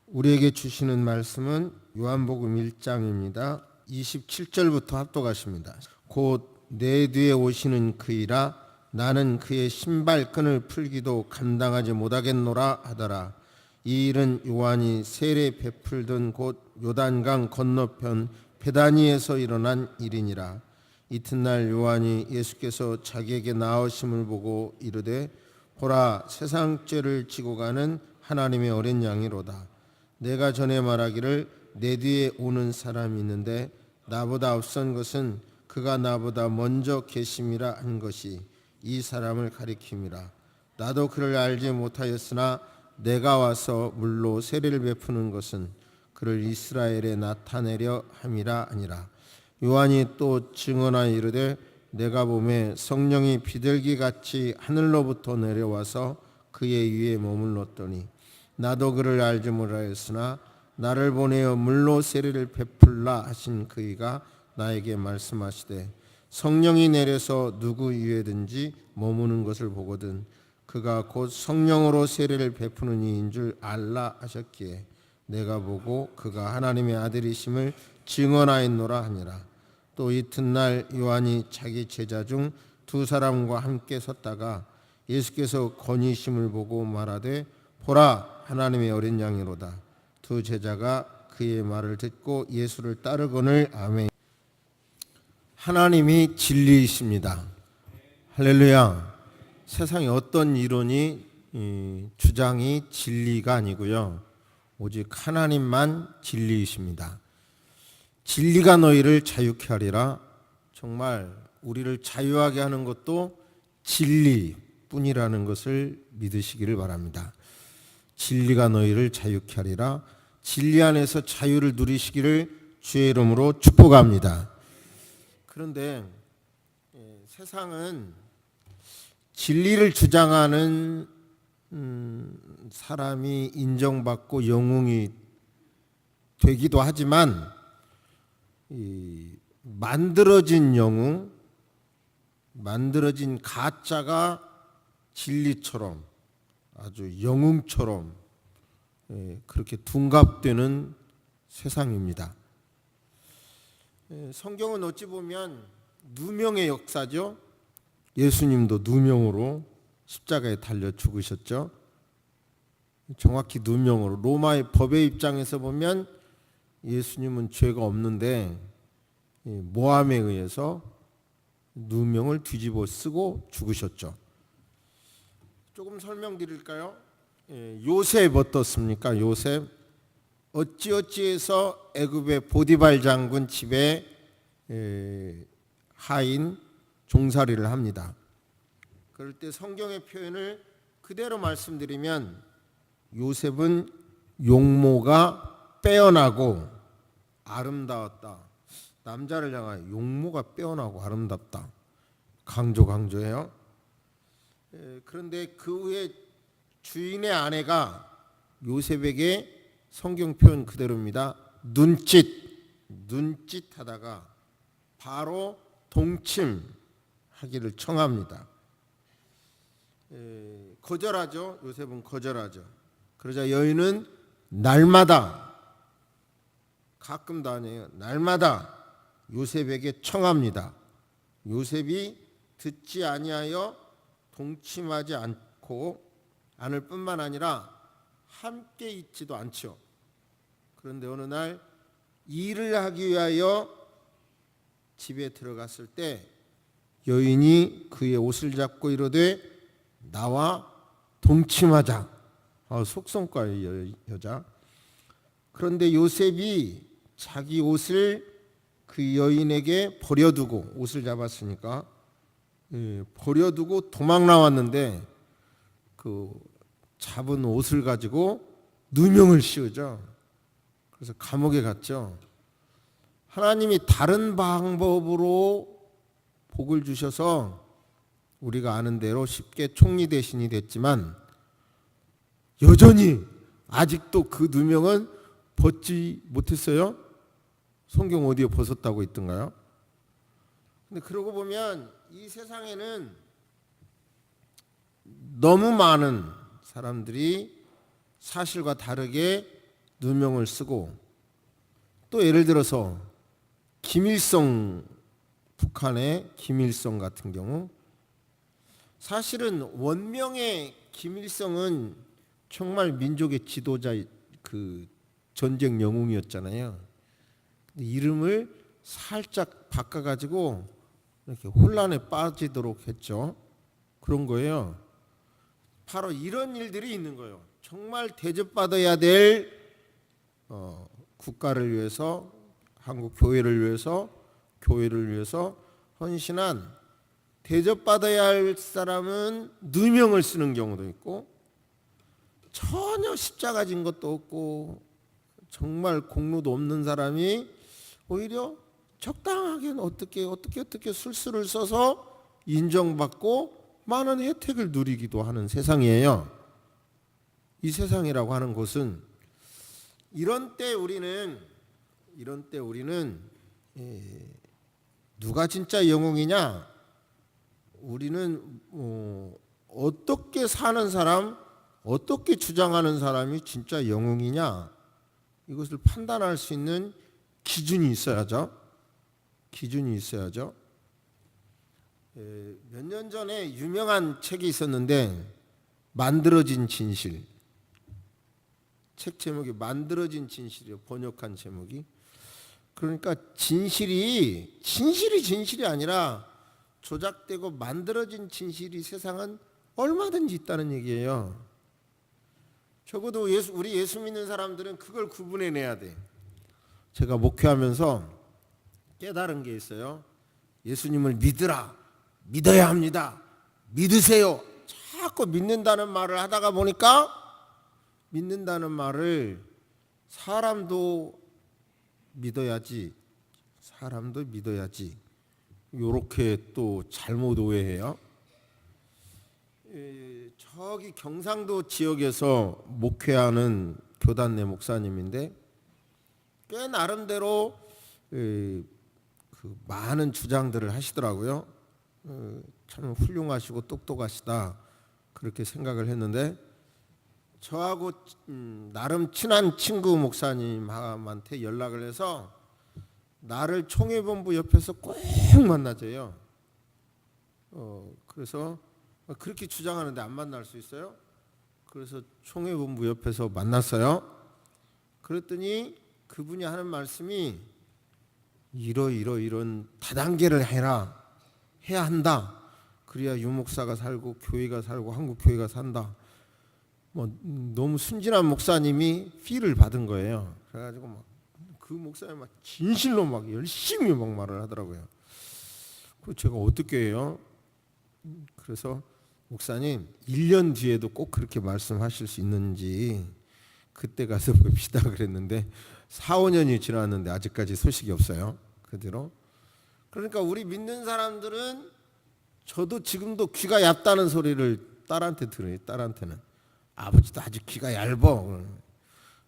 우리에게 주시는 말씀은 요한복음 1장입니다. 27절부터 합독하십니다. 곧 내 뒤에 오시는 그이라 나는 그의 신발끈을 풀기도 감당하지 못하겠노라 하더라. 이 일은 요한이 세례 베풀던 곳 요단강 건너편 베다니에서 일어난 일이니라. 이튿날 요한이 예수께서 자기에게 나으심을 보고 이르되 보라, 세상 죄를 지고 가는 하나님의 어린 양이로다. 내가 전에 말하기를 내 뒤에 오는 사람이 있는데 나보다 앞선 것은 그가 나보다 먼저 계심이라 한 것이 이 사람을 가리킴이라. 나도 그를 알지 못하였으나 내가 와서 물로 세례를 베푸는 것은 그를 이스라엘에 나타내려 함이라 아니라. 요한이 또 증언하여 이르되 내가 보매 성령이 비둘기같이 하늘로부터 내려와서 그의 위에 머물렀더니 나도 그를 알지 못하였으나 나를 보내어 물로 세례를 베풀라 하신 그이가 나에게 말씀하시되 성령이 내려서 누구 위에든지 머무는 것을 보거든 그가 곧 성령으로 세례를 베푸는 이인 줄 알라 하셨기에 내가 보고 그가 하나님의 아들이심을 증언하였노라 하니라. 또 이튿날 요한이 자기 제자 중 두 사람과 함께 섰다가 예수께서 건의심을 보고 말하되 보라, 하나님의 어린 양이로다. 두 제자가 그의 말을 듣고 예수를 따르거늘. 아멘. 하나님이 진리이십니다. 할렐루야. 세상에 어떤 이론이 주장이 진리가 아니고요, 오직 하나님만 진리이십니다. 진리가 너희를 자유케 하리라. 정말 우리를 자유하게 하는 것도 진리뿐이라는 것을 믿으시기를 바랍니다. 진리가 너희를 자유케 하리라. 진리 안에서 자유를 누리시기를 주의 이름으로 축복합니다. 그런데 세상은 진리를 주장하는 사람이 인정받고 영웅이 되기도 하지만 만들어진 영웅, 만들어진 가짜가 진리처럼 아주 영웅처럼 그렇게 둔갑되는 세상입니다. 성경은 어찌 보면 누명의 역사죠. 예수님도 누명으로 십자가에 달려 죽으셨죠. 정확히 누명으로. 로마의 법의 입장에서 보면 예수님은 죄가 없는데 모함에 의해서 누명을 뒤집어 쓰고 죽으셨죠. 조금 설명드릴까요? 요셉 어떻습니까? 요셉 어찌어찌해서 애굽의 보디발 장군 집에 하인 종살이를 합니다. 그럴 때 성경의 표현을 그대로 말씀드리면 요셉은 용모가 빼어나고 아름다웠다. 남자를 향하여 용모가 빼어나고 아름답다. 강조해요. 그런데 그 후에 주인의 아내가 요셉에게 성경 표현 그대로입니다. 눈짓하다가 바로 동침하기를 청합니다. 거절하죠. 요셉은 거절하죠. 그러자 여인은 날마다, 가끔도 아니에요, 날마다 요셉에게 청합니다. 요셉이 듣지 아니하여 동침하지 않을 뿐만 아니라 함께 있지도 않죠. 그런데 어느 날 일을 하기 위하여 집에 들어갔을 때 여인이 그의 옷을 잡고 이르되 나와 동침하자. 속성과의 여자. 그런데 요셉이 자기 옷을 그 여인에게 버려두고, 옷을 잡았으니까 버려두고 도망 나왔는데 그 잡은 옷을 가지고 누명을 씌우죠. 그래서 감옥에 갔죠. 하나님이 다른 방법으로 복을 주셔서 우리가 아는 대로 쉽게 총리 대신이 됐지만 여전히 아직도 그 누명은 벗지 못했어요. 성경 어디에 벗었다고 있던가요? 근데 그러고 보면 이 세상에는 너무 많은 사람들이 사실과 다르게 누명을 쓰고, 또 예를 들어서 김일성, 북한의 김일성 같은 경우, 사실은 원명의 김일성은 정말 민족의 지도자, 그 전쟁 영웅이었잖아요. 이름을 살짝 바꿔가지고 이렇게 혼란에 빠지도록 했죠. 그런 거예요. 바로 이런 일들이 있는 거예요. 정말 대접받아야 될 국가를 위해서, 한국 교회를 위해서 헌신한, 대접받아야 할 사람은 누명을 쓰는 경우도 있고, 전혀 십자가 진 것도 없고 정말 공로도 없는 사람이 오히려 적당하게 어떻게 술수를 써서 인정받고 많은 혜택을 누리기도 하는 세상이에요. 이 세상이라고 하는 것은, 이런 때 우리는 누가 진짜 영웅이냐, 우리는 어떻게 사는 사람, 어떻게 주장하는 사람이 진짜 영웅이냐, 이것을 판단할 수 있는 기준이 있어야죠. 몇 년 전에 유명한 책이 있었는데, 만들어진 진실. 책 제목이 만들어진 진실이요. 번역한 제목이. 그러니까 진실이 아니라 조작되고 만들어진 진실이 세상은 얼마든지 있다는 얘기예요. 적어도 우리 예수 믿는 사람들은 그걸 구분해내야 돼. 제가 목회하면서 깨달은 게 있어요. 예수님을 믿어야 합니다. 믿으세요. 자꾸 믿는다는 말을 하다가 보니까, 믿는다는 말을 사람도 믿어야지 요렇게 또 잘못 오해해요. 저기 경상도 지역에서 목회하는 교단 내 목사님인데, 꽤 나름대로 그 많은 주장들을 하시더라고요. 참 훌륭하시고 똑똑하시다, 그렇게 생각을 했는데, 저하고 나름 친한 친구 목사님한테 연락을 해서 나를 총회본부 옆에서 꼭 만나줘요. 그래서 그렇게 주장하는데 안 만날 수 있어요? 그래서 총회본부 옆에서 만났어요. 그랬더니 그분이 하는 말씀이, 이런 다단계를 해야 한다. 그래야 유목사가 살고 교회가 살고 한국 교회가 산다. 너무 순진한 목사님이 피를 받은 거예요. 그래가지고 그 목사님 진실로 열심히 말을 하더라고요. 그 제가 어떻게 해요? 그래서 목사님 1년 뒤에도 꼭 그렇게 말씀하실 수 있는지 그때 가서 봅시다 그랬는데, 4, 5년이 지났는데 아직까지 소식이 없어요. 그대로. 그러니까 우리 믿는 사람들은, 저도 지금도 귀가 얕다는 소리를 딸한테 들어요. 딸한테는 아버지도 아주 귀가 얇어.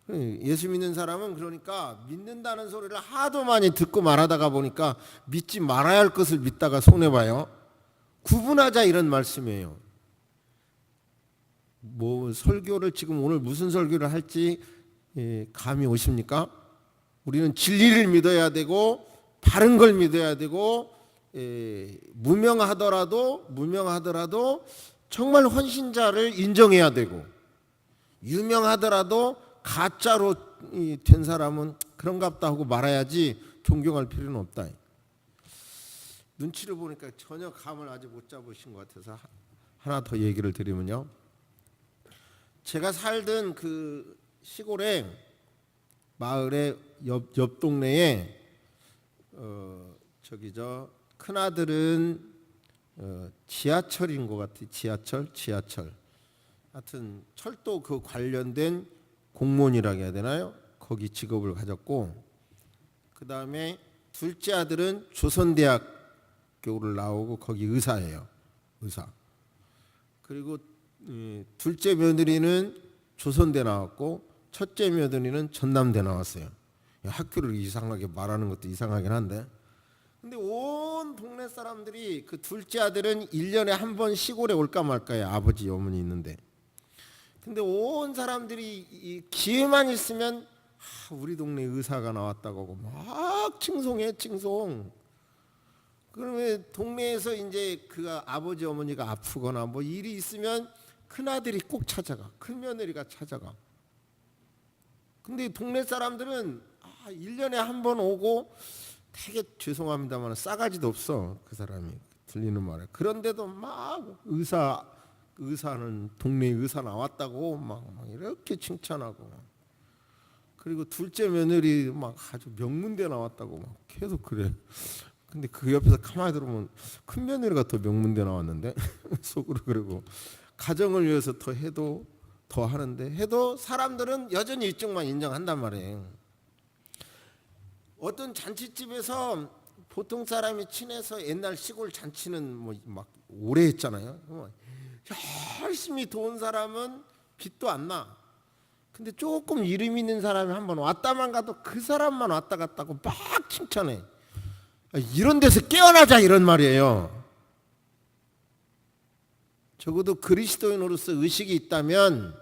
예수 믿는 사람은 그러니까 믿는다는 소리를 하도 많이 듣고 말하다가 보니까 믿지 말아야 할 것을 믿다가 손해봐요. 구분하자, 이런 말씀이에요. 설교를 지금 오늘 무슨 설교를 할지 감이 오십니까? 우리는 진리를 믿어야 되고 바른 걸 믿어야 되고, 무명하더라도 정말 헌신자를 인정해야 되고, 유명하더라도 가짜로 된 사람은 그런갑다 하고 말아야지 존경할 필요는 없다. 눈치를 보니까 전혀 감을 아직 못 잡으신 것 같아서 하나 더 얘기를 드리면요. 제가 살던 그 시골에, 마을의 옆 동네에 큰아들은 지하철인 것 같아요. 지하철. 하여튼 철도 그 관련된 공무원이라고 해야 되나요? 거기 직업을 가졌고, 그 다음에 둘째 아들은 조선대학교를 나오고 거기 의사예요. 의사. 그리고 둘째 며느리는 조선대 나왔고, 첫째 며느리는 전남대 나왔어요. 학교를 이상하게 말하는 것도 이상하긴 한데, 근데 온 동네 사람들이, 그 둘째 아들은 1년에 한 번 시골에 올까 말까요. 아버지 어머니 있는데. 근데 온 사람들이 기회만 있으면 우리 동네 의사가 나왔다고 하고 막 칭송해 칭송. 그러면 동네에서 이제 그 아버지 어머니가 아프거나 뭐 일이 있으면 큰아들이 꼭 찾아가, 큰며느리가 찾아가. 근데 동네 사람들은 1년에 한 번 오고 되게 죄송합니다만 싸가지도 없어 그 사람이, 들리는 말에. 그런데도 막 의사는 동네 의사 나왔다고 막 이렇게 칭찬하고, 그리고 둘째 며느리 막 아주 명문대 나왔다고 막 계속 그래. 근데 그 옆에서 가만히 들으면 큰 며느리가 더 명문대 나왔는데 속으로. 그러고 가정을 위해서 더 하는데 해도 사람들은 여전히 이쪽만 인정한단 말이에요. 어떤 잔치집에서 보통 사람이 친해서 옛날 시골 잔치는 뭐 막 오래 했잖아요. 열심히 도운 사람은 빚도 안 나. 근데 조금 이름 있는 사람이 한번 왔다만 가도 그 사람만 왔다 갔다고 막 칭찬해. 이런 데서 깨어나자 이런 말이에요. 적어도 그리스도인으로서 의식이 있다면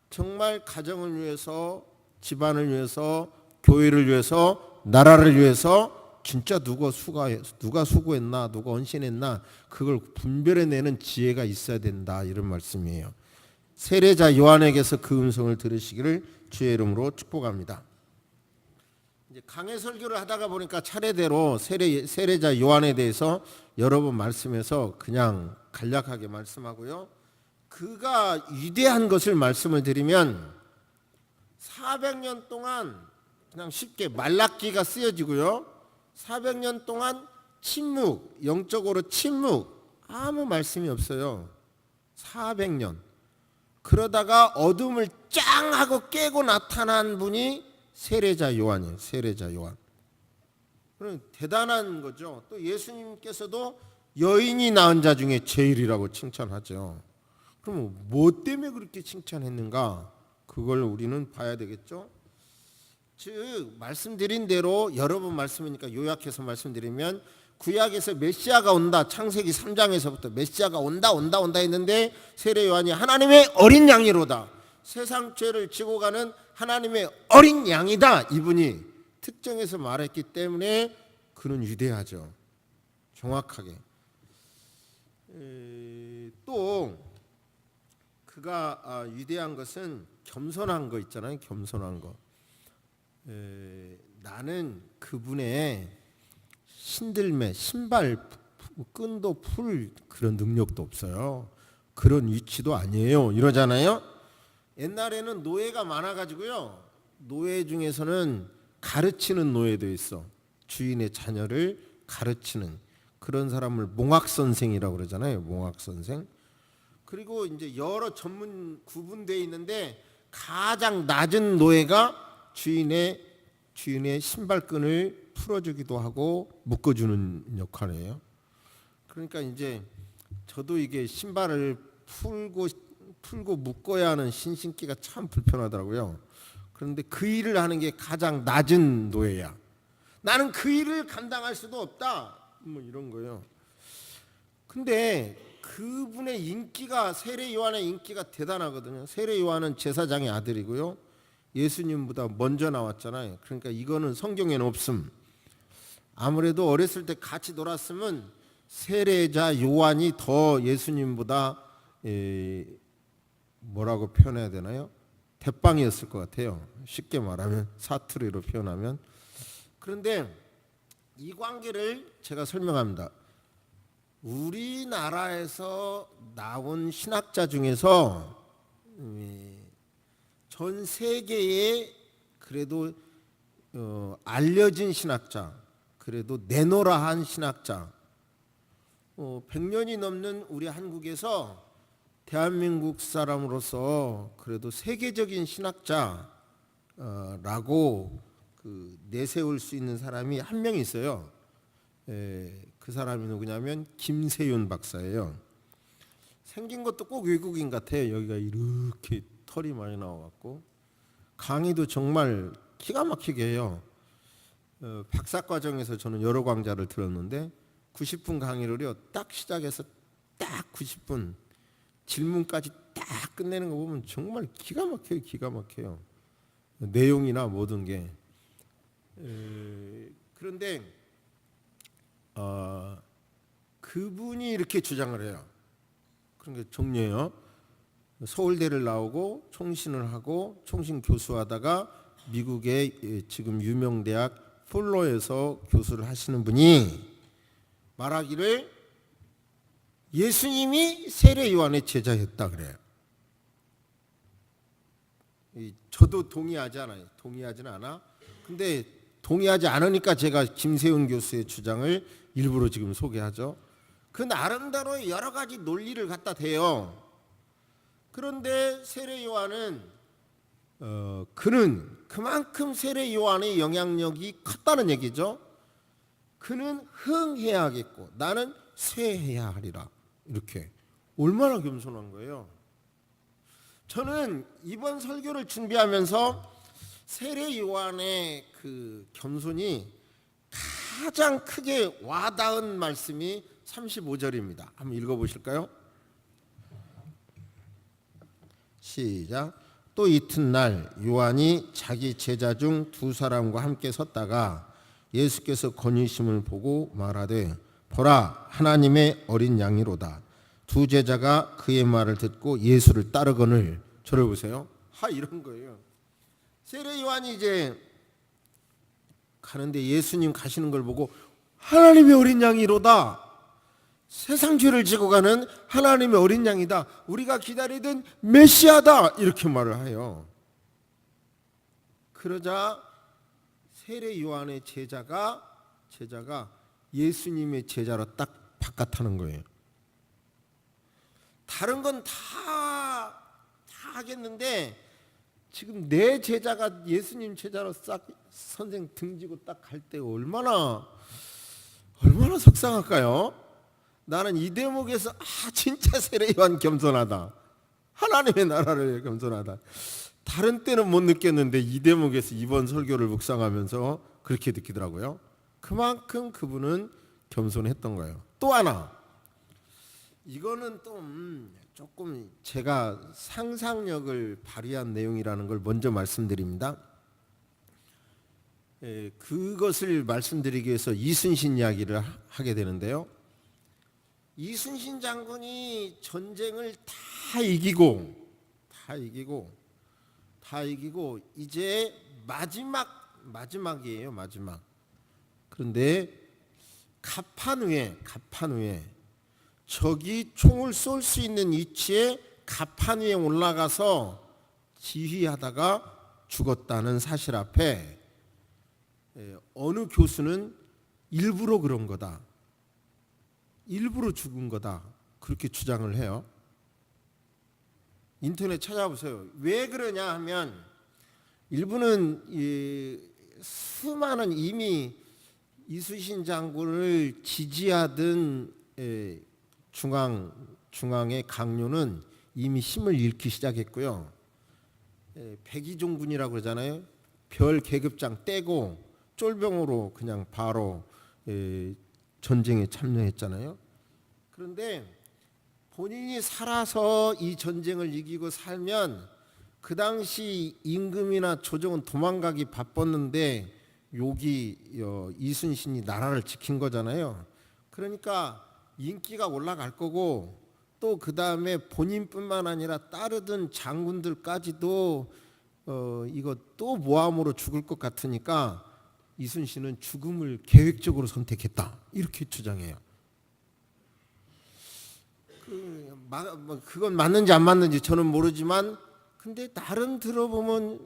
정말 가정을 위해서, 집안을 위해서, 교회를 위해서, 나라를 위해서 진짜 누가 수고했나, 누가 헌신했나, 그걸 분별해내는 지혜가 있어야 된다, 이런 말씀이에요. 세례자 요한에게서 그 음성을 들으시기를 주의 이름으로 축복합니다. 이제 강해 설교를 하다가 보니까 차례대로 세례자 요한에 대해서 여러 번 말씀해서 그냥 간략하게 말씀하고요. 그가 위대한 것을 말씀을 드리면 400년 동안 그냥 쉽게 말라기가 쓰여지고요. 400년 동안 침묵, 영적으로 침묵, 아무 말씀이 없어요. 400년. 그러다가 어둠을 짱 하고 깨고 나타난 분이 세례자 요한이에요. 세례자 요한. 그럼 대단한 거죠. 또 예수님께서도 여인이 낳은 자 중에 제일이라고 칭찬하죠. 그럼 뭐 때문에 그렇게 칭찬했는가? 그걸 우리는 봐야 되겠죠. 즉 말씀드린 대로 여러 번 말씀이니까 요약해서 말씀드리면, 구약에서 메시아가 온다, 창세기 3장에서부터 메시아가 온다 했는데 세례 요한이 하나님의 어린 양이로다, 세상 죄를 지고 가는 하나님의 어린 양이다, 이분이 특정해서 말했기 때문에 그는 위대하죠. 정확하게. 또 그가 위대한 것은 겸손한 거 있잖아요. 겸손한 거. 나는 그분의 신들매, 신발 끈도 풀 그런 능력도 없어요. 그런 위치도 아니에요. 이러잖아요. 옛날에는 노예가 많아가지고요. 노예 중에서는 가르치는 노예도 있어. 주인의 자녀를 가르치는 그런 사람을 몽학선생이라고 그러잖아요. 몽학선생. 그리고 이제 여러 전문 구분되어 있는데 가장 낮은 노예가 주인의 신발끈을 풀어주기도 하고 묶어주는 역할이에요. 그러니까 이제 저도 이게 신발을 풀고 묶어야 하는 신신기가 참 불편하더라고요. 그런데 그 일을 하는 게 가장 낮은 노예야. 나는 그 일을 감당할 수도 없다, 뭐 이런 거예요. 근데 그분의 인기가, 세례 요한의 인기가 대단하거든요. 세례 요한은 제사장의 아들이고요. 예수님보다 먼저 나왔잖아요. 그러니까 이거는 성경에는 없음. 아무래도 어렸을 때 같이 놀았으면 세례자 요한이 더 예수님보다 뭐라고 표현해야 되나요? 대빵이었을 것 같아요. 쉽게 말하면, 사투리로 표현하면. 그런데 이 관계를 제가 설명합니다. 우리나라에서 나온 신학자 중에서 전 세계에 그래도 알려진 신학자, 그래도 내노라 한 신학자, 100년이 넘는 우리 한국에서 대한민국 사람으로서 그래도 세계적인 신학자라고 내세울 수 있는 사람이 한 명 있어요. 그 사람이 누구냐면 김세윤 박사예요. 생긴 것도 꼭 외국인 같아요. 여기가 이렇게 털이 많이 나와갖고 강의도 정말 기가 막히게 해요. 박사과정에서 저는 여러 강좌를 들었는데 90분 강의를요, 딱 시작해서 딱 90분 질문까지 딱 끝내는 거 보면 정말 기가 막혀요. 기가 막혀요. 내용이나 모든 게. 그런데 그분이 이렇게 주장을 해요. 그런 게 종류예요. 서울대를 나오고 총신을 하고 총신 교수하다가 미국의 지금 유명 대학 폴로에서 교수를 하시는 분이 말하기를 예수님이 세례 요한의 제자였다 그래요. 저도 동의하지는 않아. 근데 동의하지 않으니까 제가 김세훈 교수의 주장을 일부러 지금 소개하죠. 그 나름대로 여러 가지 논리를 갖다 대요. 그런데 세례 요한은 그는 그만큼 세례 요한의 영향력이 컸다는 얘기죠. 그는 흥해야 하겠고 나는 쇠해야 하리라. 이렇게 얼마나 겸손한 거예요. 저는 이번 설교를 준비하면서 세례 요한의 그 겸손이 가장 크게 와닿은 말씀이 35절입니다. 한번 읽어보실까요? 시작. 또 이튿날 요한이 자기 제자 중 두 사람과 함께 섰다가 예수께서 거니심을 보고 말하되 보라 하나님의 어린 양이로다. 두 제자가 그의 말을 듣고 예수를 따르거늘. 저를 보세요. 이런 거예요. 세례 요한이 이제 가는데 예수님 가시는 걸 보고 하나님의 어린 양이로다. 세상 죄를 지고 가는 하나님의 어린 양이다. 우리가 기다리던 메시아다. 이렇게 말을 해요. 그러자 세례 요한의 제자가 예수님의 제자로 딱 바깥하는 거예요. 다른 건 다 하겠는데 지금 내 제자가 예수님 제자로 싹 선생 등지고 딱 갈 때 얼마나 속상할까요? 나는 이 대목에서 진짜 세례 요한 겸손하다. 하나님의 나라를 겸손하다. 다른 때는 못 느꼈는데 이 대목에서 이번 설교를 묵상하면서 그렇게 느끼더라고요. 그만큼 그분은 겸손했던 거예요. 또 하나, 이거는 또 조금 제가 상상력을 발휘한 내용이라는 걸 먼저 말씀드립니다. 그것을 말씀드리기 위해서 이순신 이야기를 하게 되는데요. 이순신 장군이 전쟁을 다 이기고 이제 마지막이에요. 마지막. 그런데 갑판 위에 적이 총을 쏠 수 있는 위치에 갑판 위에 올라가서 지휘하다가 죽었다는 사실 앞에 어느 교수는 일부러 그런 거다. 일부러 죽은 거다. 그렇게 주장을 해요. 인터넷 찾아보세요. 왜 그러냐 하면 일부는 수많은 이미 이순신 장군을 지지하던 중앙의 강요는 이미 힘을 잃기 시작했고요. 백의종군이라고 그러잖아요. 별 계급장 떼고 쫄병으로 그냥 바로 전쟁에 참여했잖아요. 그런데 본인이 살아서 이 전쟁을 이기고 살면 그 당시 임금이나 조정은 도망가기 바빴는데 여기 이순신이 나라를 지킨 거잖아요. 그러니까 인기가 올라갈 거고 또 그 다음에 본인뿐만 아니라 따르던 장군들까지도 이거 또 모함으로 죽을 것 같으니까 이순신은 죽음을 계획적으로 선택했다. 이렇게 주장해요. 그건 맞는지 안 맞는지 저는 모르지만 근데 나름 들어보면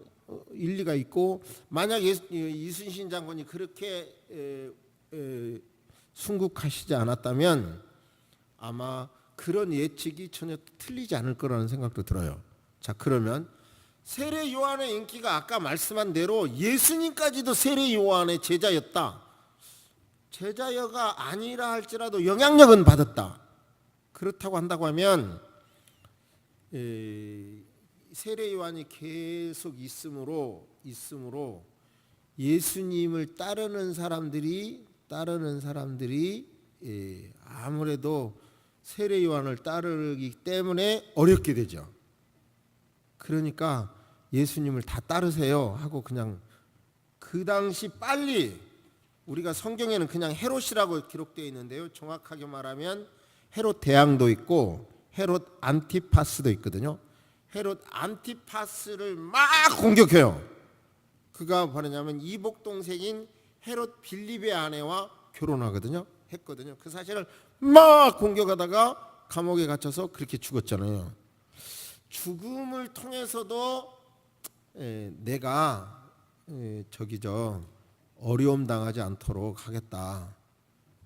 일리가 있고 만약 이순신 장군이 그렇게 순국하시지 않았다면 아마 그런 예측이 전혀 틀리지 않을 거라는 생각도 들어요. 자, 그러면 세례 요한의 인기가 아까 말씀한 대로 예수님까지도 세례 요한의 제자였다. 제자여가 아니라 할지라도 영향력은 받았다. 그렇다고 한다고 하면 세례 요한이 계속 있음으로 예수님을 따르는 사람들이 아무래도 세례 요한을 따르기 때문에 어렵게 되죠. 그러니까 예수님을 다 따르세요 하고 그냥 그 당시 빨리 우리가 성경에는 그냥 헤롯이라고 기록되어 있는데요. 정확하게 말하면 헤롯 대왕도 있고 헤롯 안티파스도 있거든요. 헤롯 안티파스를 막 공격해요. 그가 뭐냐면 이복 동생인 헤롯 빌립의 아내와 결혼하거든요. 했거든요. 그 사실을 막 공격하다가 감옥에 갇혀서 그렇게 죽었잖아요. 죽음을 통해서도 내가 어려움 당하지 않도록 하겠다.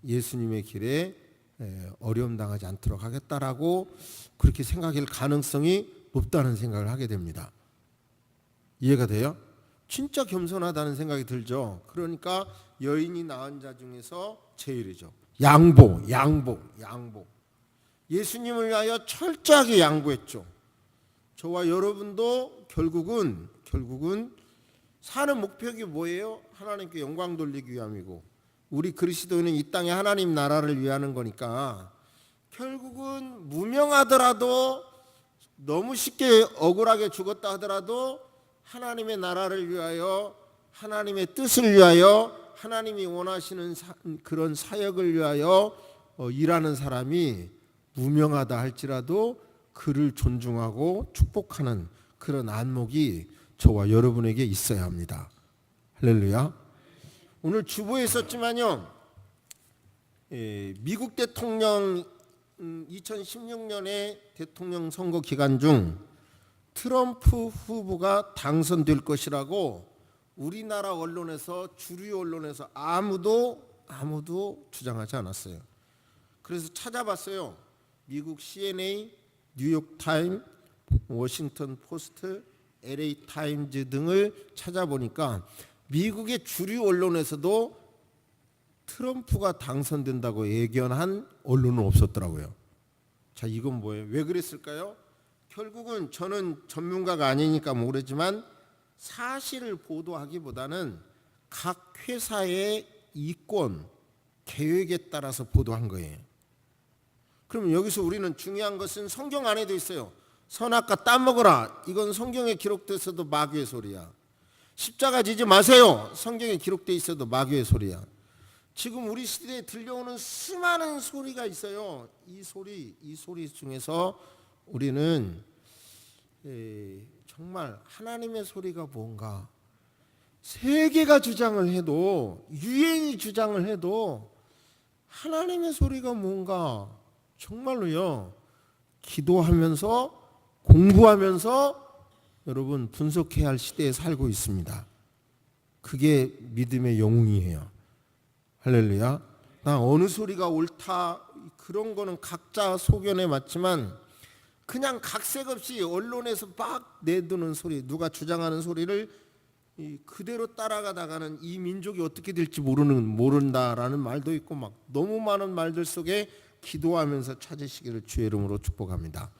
예수님의 길에 어려움 당하지 않도록 하겠다라고 그렇게 생각할 가능성이 높다는 생각을 하게 됩니다. 이해가 돼요? 진짜 겸손하다는 생각이 들죠. 그러니까 여인이 낳은 자 중에서 제일이죠. 양보. 예수님을 위하여 철저하게 양보했죠. 저와 여러분도 결국은 사는 목표가 뭐예요? 하나님께 영광 돌리기 위함이고 우리 그리스도인은 이 땅에 하나님 나라를 위하는 거니까 결국은 무명하더라도 너무 쉽게 억울하게 죽었다 하더라도 하나님의 나라를 위하여 하나님의 뜻을 위하여 하나님이 원하시는 그런 사역을 위하여 일하는 사람이 무명하다 할지라도 그를 존중하고 축복하는 그런 안목이 저와 여러분에게 있어야 합니다. 할렐루야. 오늘 주보에 있었지만요, 미국 대통령 2016년에 대통령 선거 기간 중 트럼프 후보가 당선될 것이라고 우리나라 언론에서 주류 언론에서 아무도 주장하지 않았어요. 그래서 찾아봤어요. 미국 CNN, 뉴욕 타임, 워싱턴 포스트, LA 타임즈 등을 찾아보니까 미국의 주류 언론에서도 트럼프가 당선된다고 예견한 언론은 없었더라고요. 자, 이건 뭐예요? 왜 그랬을까요? 결국은 저는 전문가가 아니니까 모르지만 사실을 보도하기보다는 각 회사의 이권, 계획에 따라서 보도한 거예요. 그러면 여기서 우리는 중요한 것은 성경 안에도 있어요. 선악과 땀 먹어라. 이건 성경에 기록돼서도 마귀의 소리야. 십자가 지지 마세요. 성경에 기록돼 있어도 마귀의 소리야. 지금 우리 시대에 들려오는 수많은 소리가 있어요. 이 소리 중에서 우리는 정말 하나님의 소리가 뭔가 세계가 주장을 해도 유엔이 주장을 해도 하나님의 소리가 뭔가 정말로요. 기도하면서 공부하면서 여러분 분석해야 할 시대에 살고 있습니다. 그게 믿음의 영웅이에요. 할렐루야. 나 어느 소리가 옳다 그런 거는 각자 소견에 맞지만 그냥 각색 없이 언론에서 막 내두는 소리, 누가 주장하는 소리를 그대로 따라가다가는 이 민족이 어떻게 될지 모른다라는 말도 있고 막 너무 많은 말들 속에 기도하면서 찾으시기를 주의 이름으로 축복합니다.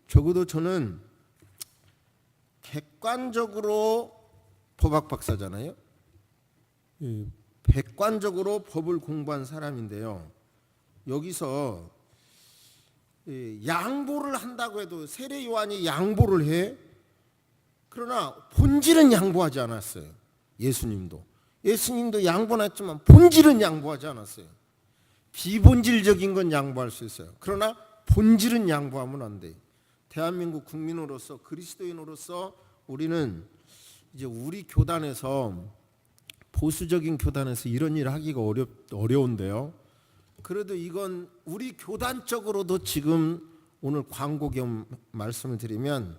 적어도 저는 객관적으로 법학 박사잖아요. 백관적으로 법을 공부한 사람인데요. 여기서 양보를 한다고 해도 세례 요한이 양보를 해. 그러나 본질은 양보하지 않았어요. 예수님도 양보는 했지만 본질은 양보하지 않았어요. 비본질적인 건 양보할 수 있어요. 그러나 본질은 양보하면 안 돼요. 대한민국 국민으로서 그리스도인으로서 우리는 이제 우리 교단에서 보수적인 교단에서 이런 일을 하기가 어려운데요. 그래도 이건 우리 교단적으로도 지금 오늘 광고 겸 말씀을 드리면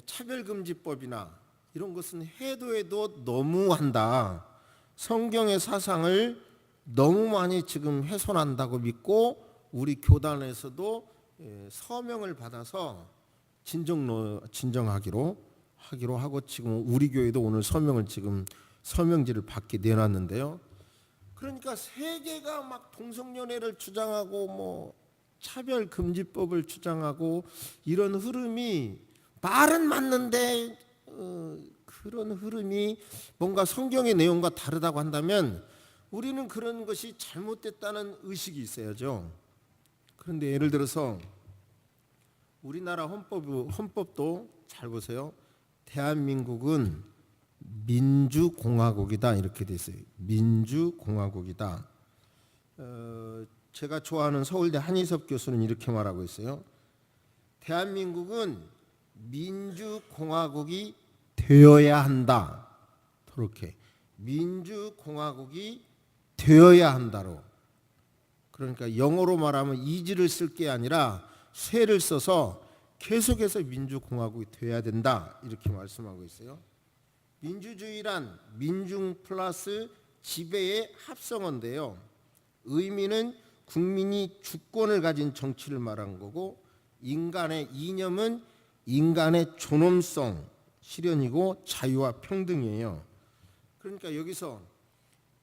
차별금지법이나 이런 것은 해도 너무한다. 성경의 사상을 너무 많이 지금 훼손한다고 믿고 우리 교단에서도 서명을 받아서 진정하기로 하고 지금 우리 교회도 오늘 서명지를 받게 내놨는데요. 그러니까 세계가 막 동성연애를 주장하고 뭐 차별금지법을 주장하고 이런 흐름이 말은 맞는데 그런 흐름이 뭔가 성경의 내용과 다르다고 한다면 우리는 그런 것이 잘못됐다는 의식이 있어야죠. 그런데 예를 들어서 우리나라 헌법도 잘 보세요. 대한민국은 민주공화국이다 이렇게 돼 있어요. 민주공화국이다. 제가 좋아하는 서울대 한희섭 교수는 이렇게 말하고 있어요. 대한민국은 민주공화국이 되어야 한다. 그렇게 민주공화국이 되어야 한다로. 그러니까 영어로 말하면 이지를 쓸 게 아니라 쇠를 써서 계속해서 민주공화국이 돼야 된다 이렇게 말씀하고 있어요. 민주주의란 민중 플러스 지배의 합성어인데요. 의미는 국민이 주권을 가진 정치를 말하는 거고, 인간의 이념은 인간의 존엄성 실현이고 자유와 평등이에요. 그러니까 여기서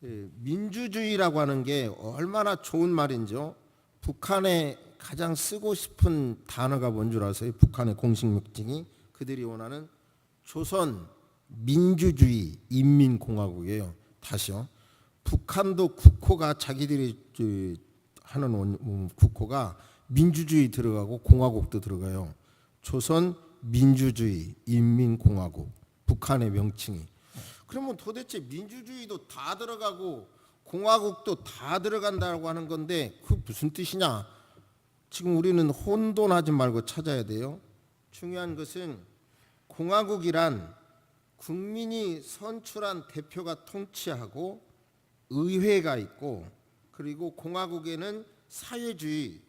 민주주의라고 하는 게 얼마나 좋은 말인지요. 북한에 가장 쓰고 싶은 단어가 뭔 줄 아세요? 북한의 공식 명칭이 그들이 원하는 조선 민주주의 인민공화국이에요. 다시요. 북한도 국호가 자기들이 하는 국호가 민주주의 들어가고 공화국도 들어가요. 조선 민주주의 인민공화국, 북한의 명칭이. 그러면 도대체 민주주의도 다 들어가고 공화국도 다 들어간다고 하는 건데 그 무슨 뜻이냐? 지금 우리는 혼돈하지 말고 찾아야 돼요. 중요한 것은 공화국이란 국민이 선출한 대표가 통치하고 의회가 있고, 그리고 공화국에는 사회주의,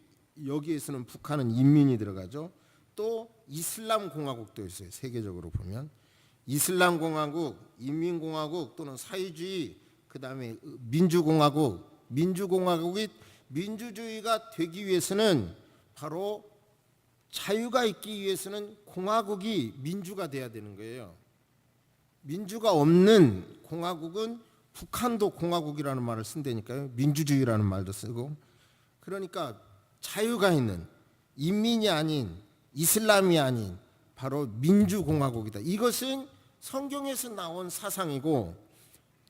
여기에서는 북한은 인민이 들어가죠. 또 이슬람 공화국도 있어요. 세계적으로 보면 이슬람 공화국, 인민공화국 또는 사회주의, 그다음에 민주공화국. 민주주의가 되기 위해서는 바로 자유가 있기 위해서는 공화국이 민주가 돼야 되는 거예요. 민주가 없는 공화국은, 북한도 공화국이라는 말을 쓴다니까요. 민주주의라는 말도 쓰고. 그러니까 자유가 있는, 인민이 아닌, 이슬람이 아닌 바로 민주공화국이다. 이것은 성경에서 나온 사상이고,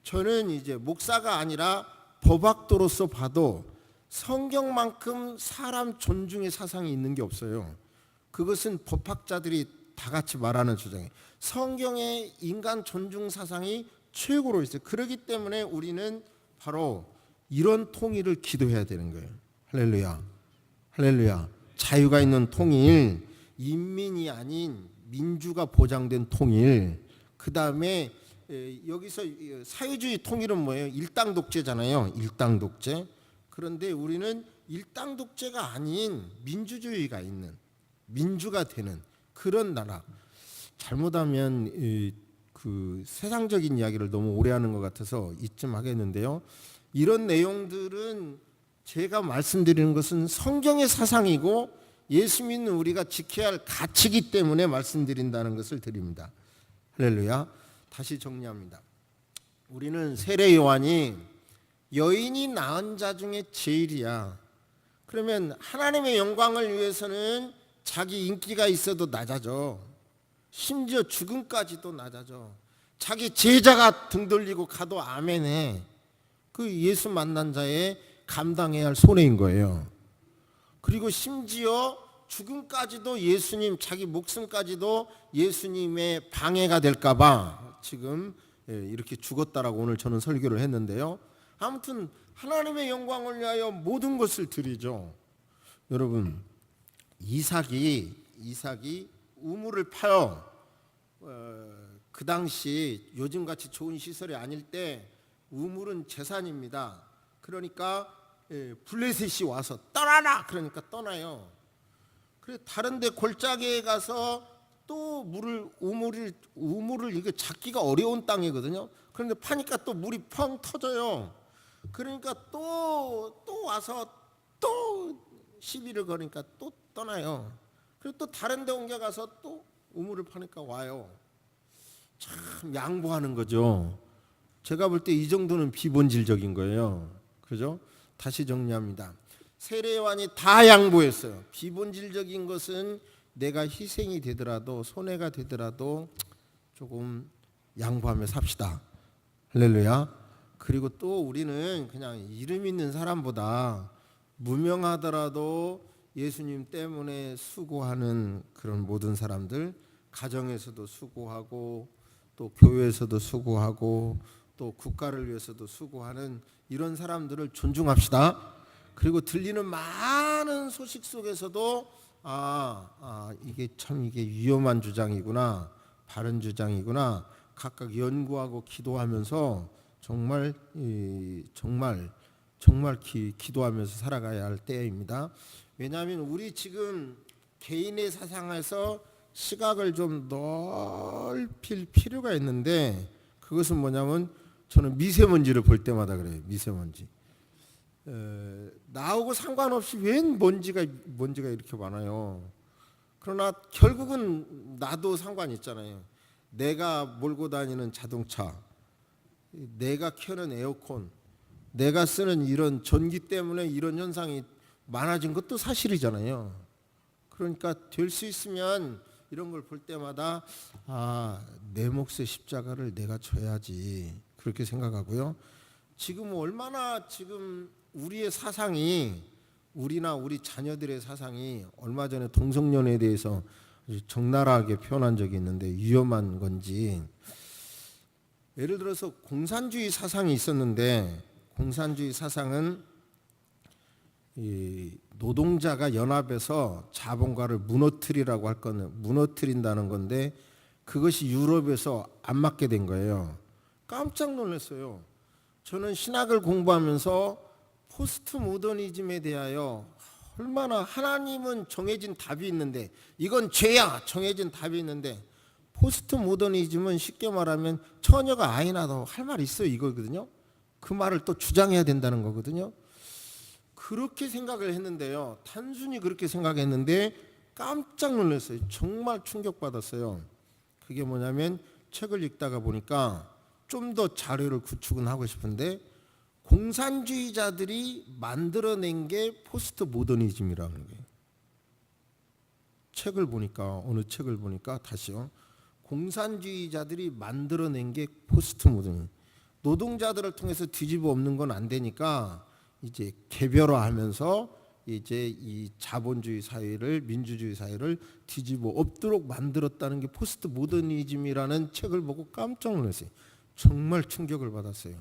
저는 이제 목사가 아니라 법학도로서 봐도 성경만큼 사람 존중의 사상이 있는 게 없어요. 그것은 법학자들이 다 같이 말하는 주장이에요. 성경의 인간 존중 사상이 최고로 있어요. 그렇기 때문에 우리는 바로 이런 통일을 기도해야 되는 거예요. 할렐루야. 할렐루야. 자유가 있는 통일, 인민이 아닌 민주가 보장된 통일. 그다음에 여기서 사회주의 통일은 뭐예요? 일당 독재잖아요. 일당 독재. 그런데 우리는 일당 독재가 아닌 민주주의가 있는, 민주가 되는 그런 나라. 잘못하면 그 세상적인 이야기를 너무 오래 하는 것 같아서 이쯤 하겠는데요. 이런 내용들은 제가 말씀드리는 것은 성경의 사상이고 예수 믿는 우리가 지켜야 할 가치이기 때문에 말씀드린다는 것을 드립니다. 할렐루야. 다시 정리합니다. 우리는 세례 요한이 여인이 낳은 자 중에 제일이야. 그러면 하나님의 영광을 위해서는 자기 인기가 있어도 낮아져. 심지어 죽음까지도 낮아져. 자기 제자가 등 돌리고 가도 아멘해. 그 예수 만난 자의 감당해야 할 손해인 거예요. 그리고 심지어 죽음까지도 예수님, 자기 목숨까지도 예수님의 방해가 될까 봐 지금 이렇게 죽었다라고 오늘 저는 설교를 했는데요. 아무튼 하나님의 영광을 위하여 모든 것을 드리죠. 여러분, 이삭이 우물을 파요. 그 당시 요즘같이 좋은 시설이 아닐 때 우물은 재산입니다. 그러니까 블레셋이 와서 떠나라 그러니까 떠나요. 그래 다른 데 골짜기에 가서 또 우물을 이게 찾기가 어려운 땅이거든요. 그런데 파니까 또 물이 펑 터져요. 그러니까 또 와서 또 시비를 거니까 또 떠나요. 그리고 또 다른 데 옮겨가서 또 우물을 파니까 와요. 참 양보하는 거죠. 제가 볼 때 이 정도는 비본질적인 거예요. 그죠? 다시 정리합니다. 세례 요한이 다 양보했어요. 비본질적인 것은 내가 희생이 되더라도 손해가 되더라도 조금 양보하며 삽시다. 할렐루야. 그리고 또 우리는 그냥 이름 있는 사람보다 무명하더라도 예수님 때문에 수고하는 그런 모든 사람들, 가정에서도 수고하고 또 교회에서도 수고하고 또 국가를 위해서도 수고하는 이런 사람들을 존중합시다. 그리고 들리는 많은 소식 속에서도 이게 참 이게 위험한 주장이구나, 바른 주장이구나 각각 연구하고 기도하면서 정말 기도하면서 살아가야 할 때입니다. 왜냐하면 우리 지금 개인의 사상에서 시각을 좀 넓힐 필요가 있는데, 그것은 뭐냐면 저는 미세먼지를 볼 때마다 그래요. 미세먼지 나하고 상관없이 웬 먼지가 이렇게 많아요. 그러나 결국은 나도 상관이 있잖아요. 내가 몰고 다니는 자동차, 내가 켜는 에어컨, 내가 쓰는 이런 전기 때문에 이런 현상이 많아진 것도 사실이잖아요. 그러니까 될 수 있으면 이런 걸 볼 때마다 내 몫의 십자가를 내가 져야지, 그렇게 생각하고요. 지금 얼마나 지금 우리의 사상이, 우리나 우리 자녀들의 사상이, 얼마 전에 동성연애에 대해서 적나라하게 표현한 적이 있는데 위험한 건지, 예를 들어서 공산주의 사상이 있었는데, 공산주의 사상은 이 노동자가 연합해서 자본가를 무너뜨리라고 할 거는 무너뜨린다는 건데, 그것이 유럽에서 안 맞게 된 거예요. 깜짝 놀랐어요. 저는 신학을 공부하면서 포스트 모더니즘에 대하여 얼마나, 하나님은 정해진 답이 있는데, 이건 죄야, 정해진 답이 있는데, 포스트 모더니즘은 쉽게 말하면 처녀가 아이 낳아도 할 말이 있어요, 이거거든요. 그 말을 또 주장해야 된다는 거거든요. 그렇게 생각을 했는데요, 단순히 그렇게 생각했는데 깜짝 놀랐어요. 정말 충격받았어요. 그게 뭐냐면, 책을 읽다가 보니까 좀 더 자료를 구축은 하고 싶은데, 공산주의자들이 만들어낸 게 포스트 모더니즘이라는 거예요. 책을 보니까, 어느 책을 보니까, 다시요, 공산주의자들이 만들어낸 게 포스트 모더니즘. 노동자들을 통해서 뒤집어 엎는 건 안 되니까 이제 개별화하면서 이제 이 자본주의 사회를, 민주주의 사회를 뒤집어 엎도록 만들었다는 게 포스트 모더니즘이라는 책을 보고 깜짝 놀랐어요. 정말 충격을 받았어요.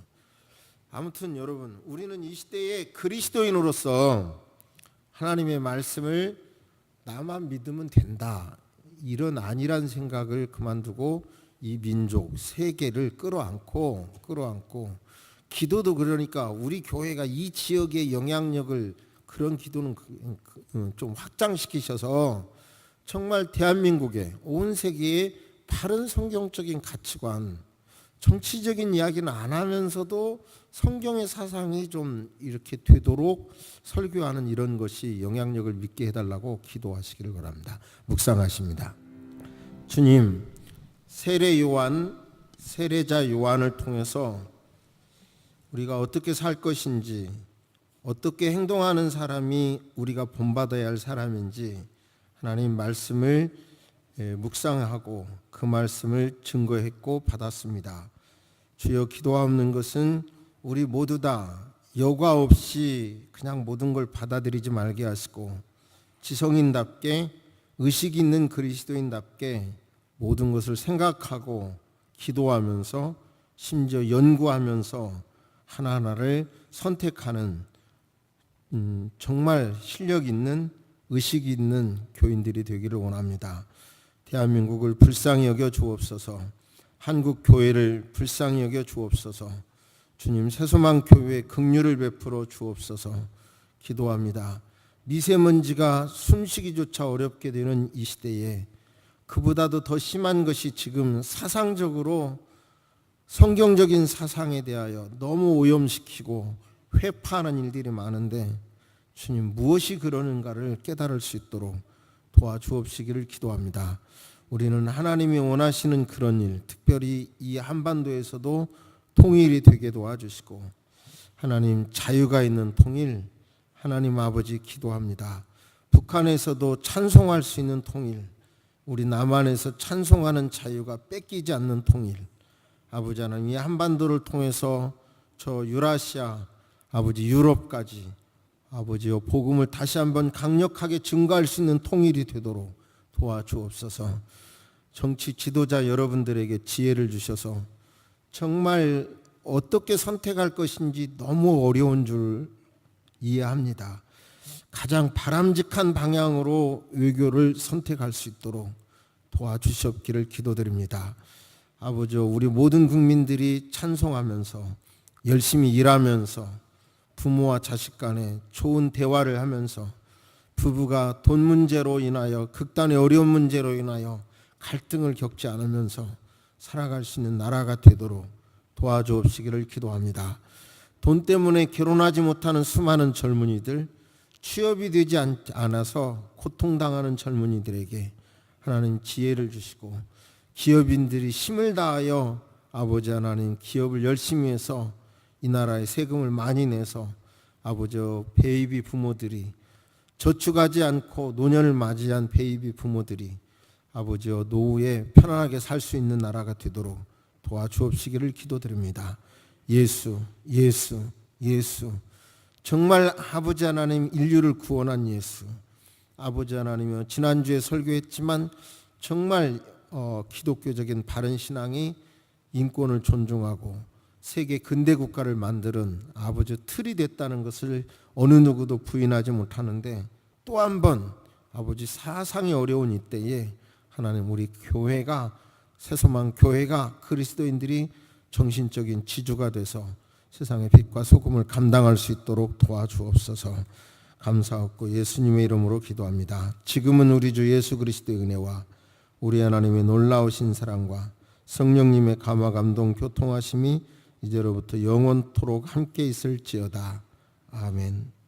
아무튼 여러분, 우리는 이 시대에 그리스도인으로서 하나님의 말씀을 나만 믿으면 된다, 이런 아니란 생각을 그만두고 이 민족, 세계를 끌어안고, 기도도 그러니까 우리 교회가 이 지역의 영향력을, 그런 기도는 좀 확장시키셔서 정말 대한민국의, 온 세계의 바른 성경적인 가치관, 정치적인 이야기는 안 하면서도 성경의 사상이 좀 이렇게 되도록 설교하는 이런 것이 영향력을 믿게 해달라고 기도하시기를 바랍니다. 묵상하십니다. 주님, 세례자 요한을 통해서 우리가 어떻게 살 것인지, 어떻게 행동하는 사람이 우리가 본받아야 할 사람인지 하나님 말씀을 묵상하고 그 말씀을 증거했고 받았습니다. 주여, 기도하옵는 것은 우리 모두 다 여과 없이 그냥 모든 걸 받아들이지 말게 하시고, 지성인답게, 의식 있는 그리스도인답게 모든 것을 생각하고 기도하면서, 심지어 연구하면서 하나하나를 선택하는 정말 실력 있는, 의식 있는 교인들이 되기를 원합니다. 대한민국을 불쌍히 여겨 주옵소서. 한국 교회를 불쌍히 여겨 주옵소서. 주님, 새소망 교회에 긍휼을 베풀어 주옵소서. 기도합니다. 미세먼지가 숨쉬기조차 어렵게 되는 이 시대에 그보다도 더 심한 것이 지금 사상적으로, 성경적인 사상에 대하여 너무 오염시키고 회파하는 일들이 많은데, 주님, 무엇이 그러는가를 깨달을 수 있도록 도와주옵시기를 기도합니다. 우리는 하나님이 원하시는 그런 일, 특별히 이 한반도에서도 통일이 되게 도와주시고, 하나님, 자유가 있는 통일, 하나님 아버지 기도합니다. 북한에서도 찬송할 수 있는 통일, 우리 남한에서 찬송하는 자유가 뺏기지 않는 통일, 아버지 하나님, 이 한반도를 통해서 저 유라시아, 아버지 유럽까지 아버지여 복음을 다시 한번 강력하게 증거할 수 있는 통일이 되도록 도와주옵소서. 정치 지도자 여러분들에게 지혜를 주셔서 정말 어떻게 선택할 것인지 너무 어려운 줄 이해합니다. 가장 바람직한 방향으로 외교를 선택할 수 있도록 도와주시옵기를 기도드립니다. 아버지, 우리 모든 국민들이 찬송하면서 열심히 일하면서 부모와 자식 간에 좋은 대화를 하면서 부부가 돈 문제로 인하여 극단의 어려운 문제로 인하여 갈등을 겪지 않으면서 살아갈 수 있는 나라가 되도록 도와주옵시기를 기도합니다. 돈 때문에 결혼하지 못하는 수많은 젊은이들, 취업이 되지 않아서 고통당하는 젊은이들에게 하나님 지혜를 주시고, 기업인들이 힘을 다하여 아버지 하나님 기업을 열심히 해서 이 나라에 세금을 많이 내서 아버지 베이비 부모들이 저축하지 않고 노년을 맞이한 베이비 부모들이 아버지 노후에 편안하게 살 수 있는 나라가 되도록 도와주옵시기를 기도드립니다. 예수, 예수, 예수. 정말 아버지 하나님 인류를 구원한 예수. 아버지 하나님이여, 지난주에 설교했지만 정말 기독교적인 바른 신앙이 인권을 존중하고 세계 근대 국가를 만드는 아버지 틀이 됐다는 것을 어느 누구도 부인하지 못하는데, 또 한 번 아버지 사상이 어려운 이때에 하나님 우리 교회가, 새소망 교회가, 그리스도인들이 정신적인 지주가 돼서 세상의 빛과 소금을 감당할 수 있도록 도와주옵소서. 감사하고 예수님의 이름으로 기도합니다. 지금은 우리 주 예수 그리스도의 은혜와 우리 하나님의 놀라우신 사랑과 성령님의 감화 감동 교통하심이 이제로부터 영원토록 함께 있을지어다. 아멘.